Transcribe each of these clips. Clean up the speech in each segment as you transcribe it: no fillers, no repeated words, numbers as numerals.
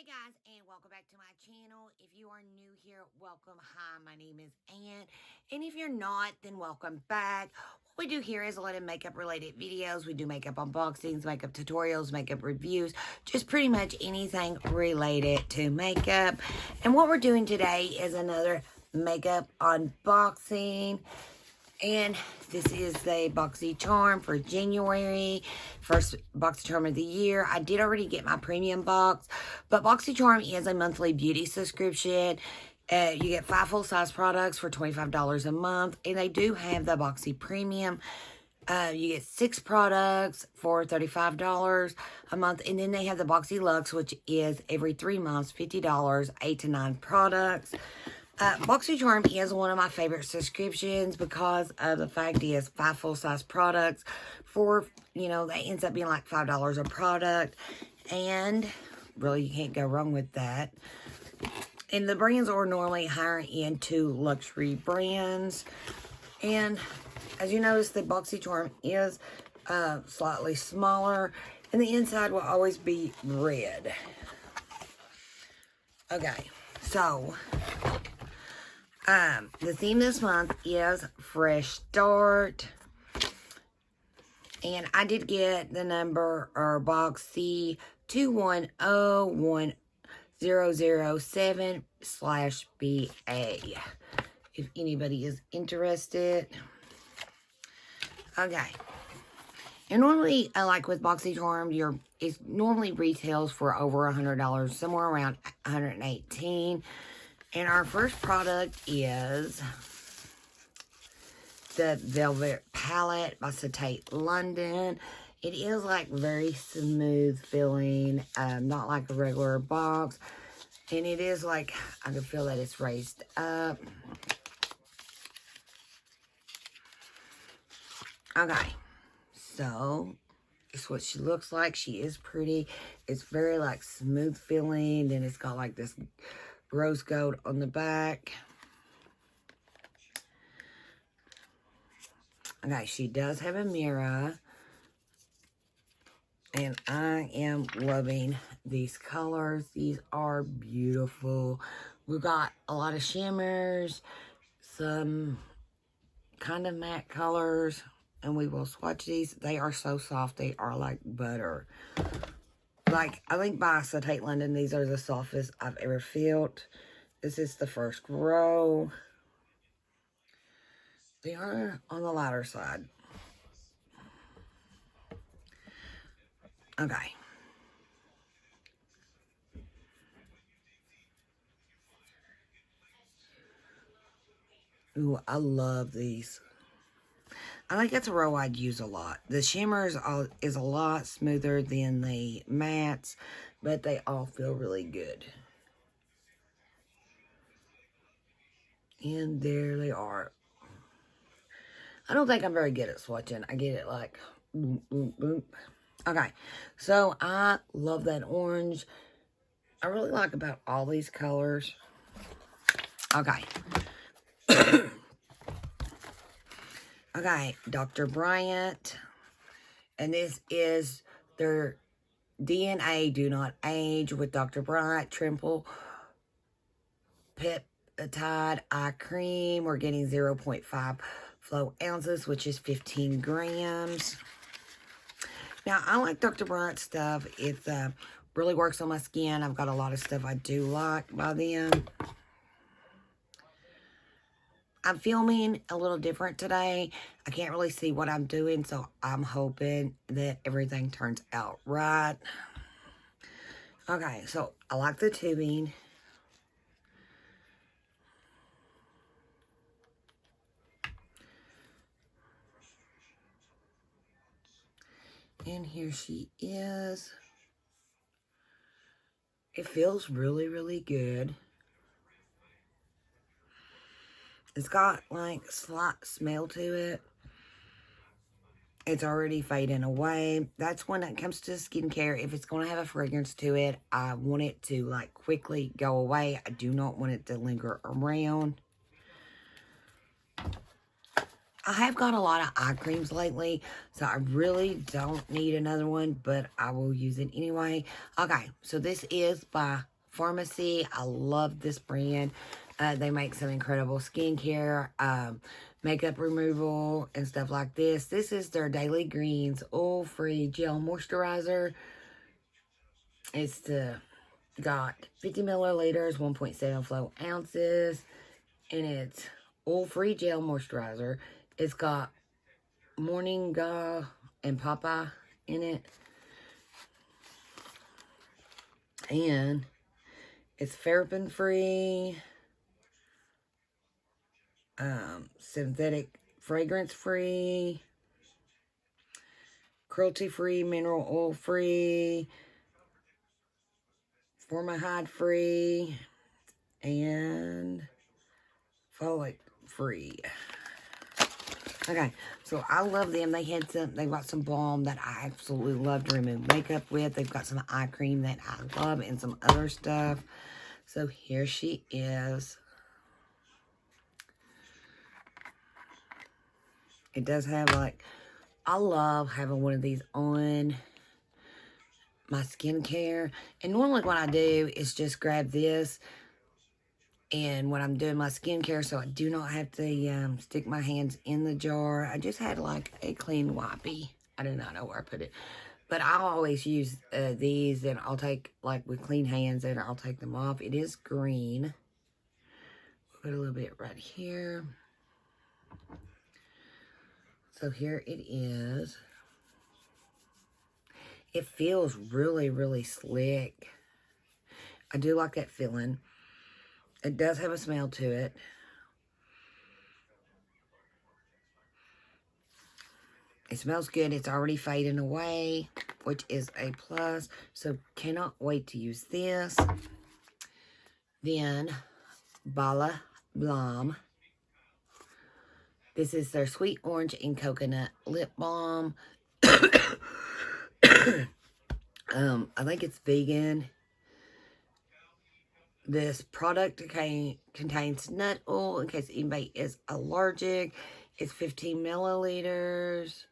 Hey guys, and welcome back to my channel. If you are new here, welcome. Hi, my name is Ann, and if you're not, then welcome back. What we do here is a lot of makeup related videos. We do makeup unboxings, makeup tutorials, makeup reviews, just pretty much anything related to makeup. And what we're doing today is another makeup unboxing. And this is the Boxycharm for January, first Boxycharm of the year. I did already get my premium box, but Boxycharm is a monthly beauty subscription. You get 5 full-size products for $25 a month, and they do have the Boxy Premium. You get 6 products for $35 a month, and then they have the Boxy Luxe, which is every 3 months, $50, 8 to 9 products. Boxycharm is one of my favorite subscriptions because of the fact is 5 full-size products for, that ends up being like $5 a product. And really, you can't go wrong with that. And the brands are normally higher into luxury brands. And as you notice, the Boxycharm is slightly smaller. And the inside will always be red. Okay, so the theme this month is Fresh Start. And I did get the number or Boxy 210107/BA. If anybody is interested. Okay. And normally, like with Boxycharm, it normally retails for over $100, somewhere around $118. And our first product is the Velvet Palette by Ciate London. It is like very smooth feeling, not like a regular box. And it is like, I can feel that it's raised up. Okay, so this is what she looks like. She is pretty. It's very like smooth feeling. Then it's got like this rose gold on the back. Okay, she does have a mirror. And I am loving these colors. These are beautiful. We've got a lot of shimmers, some kind of matte colors, and we will swatch these. They are so soft. They are like butter. Like, I think by Ciate London, these are the softest I've ever felt. This is the first row. They are on the lighter side. Okay. Ooh, I love these. I think that's a row I'd use a lot. The shimmers is a lot smoother than the mattes, but they all feel really good. And there they are. I don't think I'm very good at swatching. I get it like boom, boom, boom. Okay, so I love that orange. I really like about all these colors. Okay. Okay, Dr. Brandt. And this is their DNA Do Not Age with Dr. Brandt Triple Peptide Eye Cream. We're getting 0.5 flow ounces, which is 15 grams. Now, I like Dr. Brandt stuff. It really works on my skin. I've got a lot of stuff I do like by them. I'm filming a little different today. I can't really see what I'm doing, so I'm hoping that everything turns out right. Okay, so I like the tubing. And here she is. It feels really, really good. It's got like slight smell to it. It's already fading away. That's when it comes to skincare. If it's going to have a fragrance to it, I want it to like quickly go away. I do not want it to linger around. I have got a lot of eye creams lately, so I really don't need another one, but I will use it anyway. Okay, so this is by Farmacy. I love this brand. They make some incredible skincare, makeup removal, and stuff like this. This is their Daily Greens oil-free gel moisturizer. It's got 50 milliliters, 1.7 flow ounces, and it's oil-free gel moisturizer. It's got moringa and papaya in it, and it's paraben-free, synthetic fragrance-free, cruelty-free, mineral oil-free, formaldehyde-free, and folate-free. Okay, so I love them. They've got some balm that I absolutely love to remove makeup with. They've got some eye cream that I love and some other stuff. So here she is. It does have like, I love having one of these on my skincare. And normally what I do is just grab this and when I'm doing my skincare, so I do not have to stick my hands in the jar. I just had like a clean wipey. I do not know where I put it. But I always use these, and I'll take, like with clean hands, and I'll take them off. It is green. Put a little bit right here. So here it is. It feels really, really slick. I do like that feeling. It does have a smell to it. It smells good. It's already fading away, which is a plus. So cannot wait to use this. Then Bali Balm. This is their sweet orange and coconut lip balm. I think it's vegan. This product contains nut oil in case anybody is allergic. It's 15 milliliters.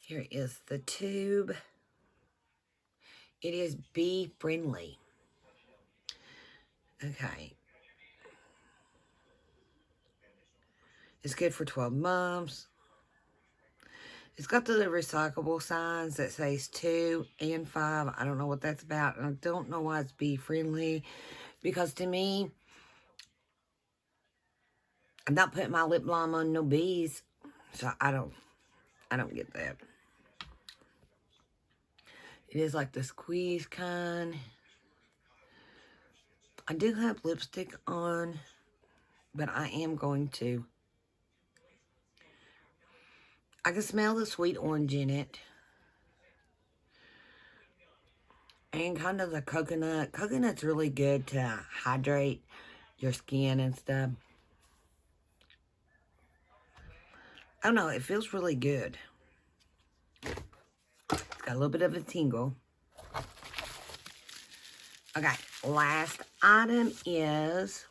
Here is the tube. It is bee friendly. Okay. It's good for 12 months. It's got the recyclable signs that says 2 and 5. I don't know what that's about. And I don't know why it's bee friendly. Because to me, I'm not putting my lip balm on no bees. So I don't get that. It is like the squeeze kind. I do have lipstick on, but I am going to. I can smell the sweet orange in it. And kind of the coconut. Coconut's really good to hydrate your skin and stuff. I don't know, it feels really good. It's got a little bit of a tingle. Okay, last item is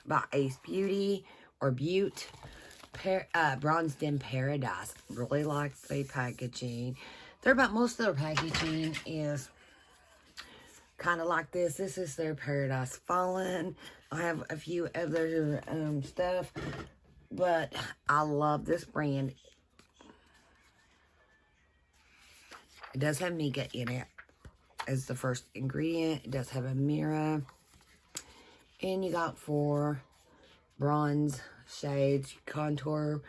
by Ace Beaute or Beaute. Bronzed in Paradise. Really like the packaging. Most of their packaging is kind of like this. This is their Paradise Fallen. I have a few other stuff, but I love this brand. It does have mica in it as the first ingredient. It does have a mirror. And you got 4 bronze shades. Contour.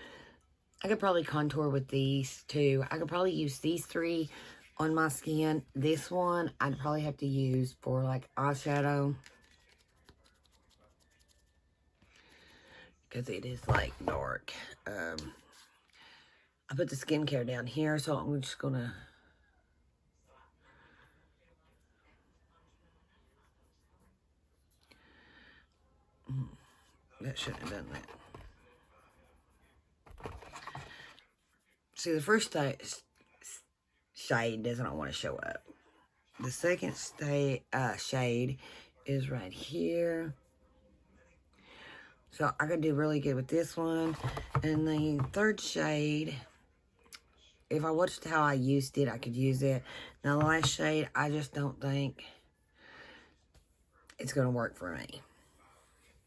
I could probably contour with these too. I could probably use these 3 on my skin. This one I'd probably have to use for like eyeshadow. Because it is like dark. I put the skincare down here, so I'm just gonna that shouldn't have done that. See, the first shade doesn't want to show up. The second shade is right here. So I could do really good with this one. And the third shade if I watched how I used it, I could use it. Now, the last shade, I just don't think it's going to work for me.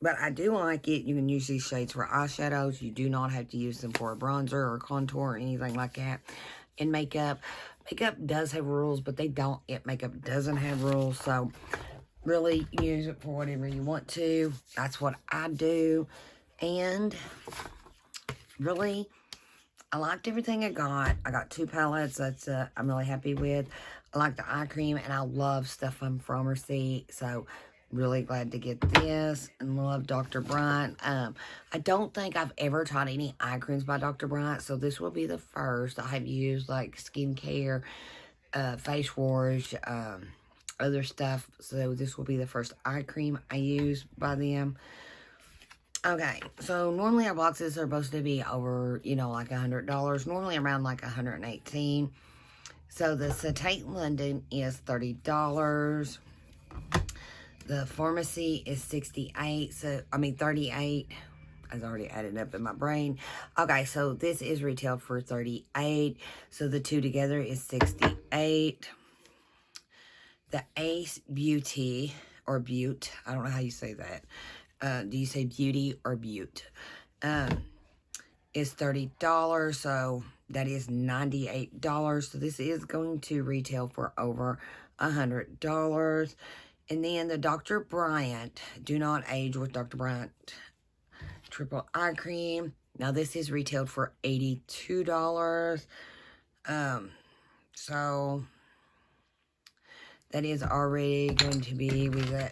But I do like it. You can use these shades for eyeshadows. You do not have to use them for a bronzer or contour or anything like that. In makeup, makeup does have rules, but they don't. Makeup doesn't have rules, so really use it for whatever you want to. That's what I do. And really, I liked everything I got. I got 2 palettes that's I'm really happy with. I like the eye cream, and I love stuff from Farmacy, so really glad to get this, and love Dr. Brandt. I don't think I've ever tried any eye creams by Dr. Brandt, so this will be the first. I have used like skincare, face wash, other stuff, so this will be the first eye cream I use by them. Okay, so normally our boxes are supposed to be over, you know, like $100. Normally around like $118. So the Ciate London is $30. The Farmacy is 68, so, I mean 38. I was already added up in my brain. Okay, so this is retailed for 38. So the two together is 68. The Ace Beaute, or Beaute, I don't know how you say that. Do you say beauty or Beaute? Is $30, so that is $98. So this is going to retail for over $100. And then the Dr. Brandt, Do Not Age with Dr. Brandt Triple Eye Cream. Now this is retailed for $82. So that is already going to be, we got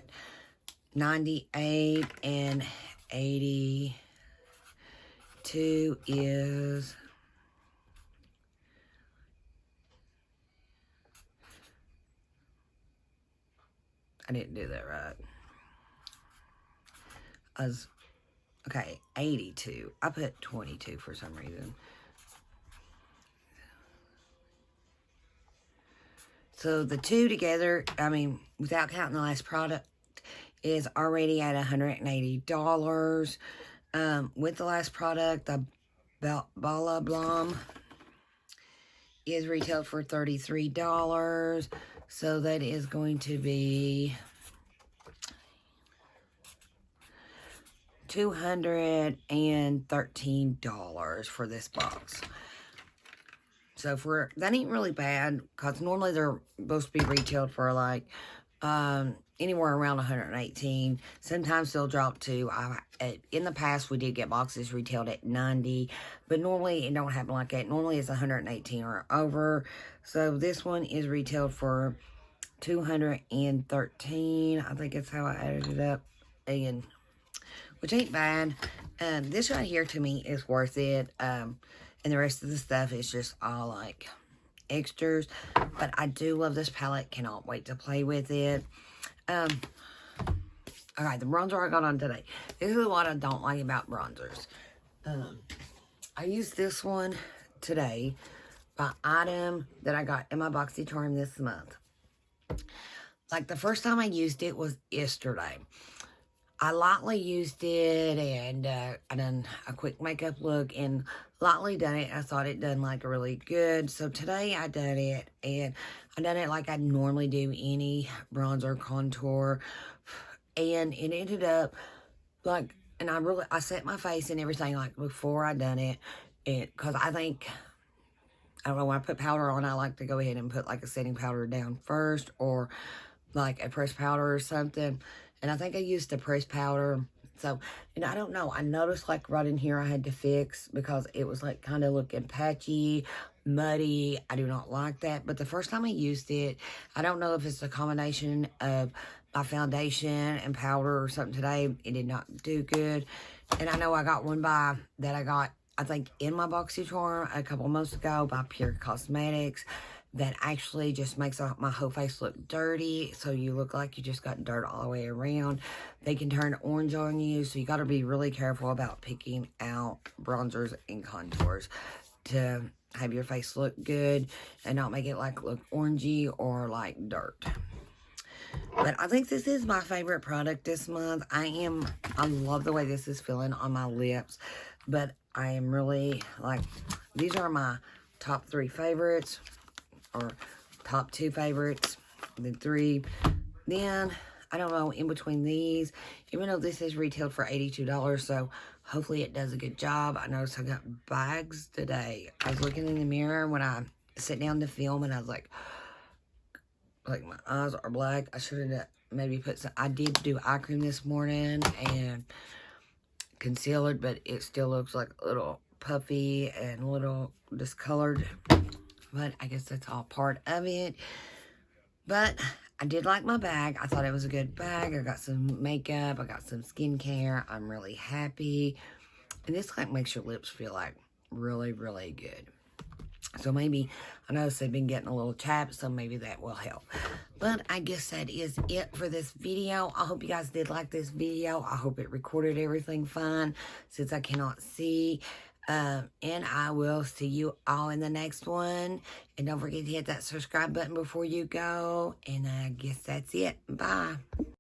98 and 82 is I didn't do that right. Okay, 82. I put 22 for some reason. So the two together, I mean, without counting the last product, is already at $180. With the last product, the Bali Balm is retailed for $33. So that is going to be $213 for this box. So that ain't really bad, because normally they're supposed to be retailed for like anywhere around 118. Sometimes they'll drop to, in the past we did get boxes retailed at 90, but normally it don't happen like that. Normally it's 118 or over. So this one is retailed for 213. I think that's how I added it up, and which ain't bad. This right here to me is worth it. And the rest of the stuff is just all like extras. But I do love this palette. Cannot wait to play with it. Alright, the bronzer I got on today. This is what I don't like about bronzers. I used this one today by item that I got in my Boxycharm this month. Like the first time I used it was yesterday. I lightly used it, and I done a quick makeup look and lightly done it. I thought it done like really good. So today I done it, and I done it like I normally do any bronzer contour. And it ended up like, and I set my face and everything like before I done it. Because I think, I don't know, when I put powder on, I like to go ahead and put like a setting powder down first, or like a pressed powder or something. And I think I used the pressed powder. So, and I don't know. I noticed like right in here I had to fix, because it was like kind of looking patchy, muddy. I do not like that. But the first time I used it, I don't know if it's a combination of my foundation and powder or something today. It did not do good. And I know I got one that I got, I think, in my Boxycharm a couple months ago by Pure Cosmetics, that actually just makes my whole face look dirty, so you look like you just got dirt all the way around. They can turn orange on you, so you got to be really careful about picking out bronzers and contours to have your face look good and not make it like look orangey or like dirt. But I think this is my favorite product this month. I love the way this is feeling on my lips, but I am really like, these are my top 3 favorites, or top 2 favorites, then 3. Then, I don't know, in between these, even though this is retailed for $82, so hopefully it does a good job. I noticed I got bags today. I was looking in the mirror when I sit down to film, and I was like my eyes are black. I should have maybe put some, I did do eye cream this morning and concealer, but it still looks like a little puffy and a little discolored. But I guess that's all part of it. But I did like my bag. I thought it was a good bag. I got some makeup. I got some skincare. I'm really happy. And this like makes your lips feel like really, really good. So maybe, I noticed they've been getting a little chapped, so maybe that will help. But I guess that is it for this video. I hope you guys did like this video. I hope it recorded everything fine, since I cannot see. And I will see you all in the next one. And don't forget to hit that subscribe button before you go. And I guess that's it. Bye.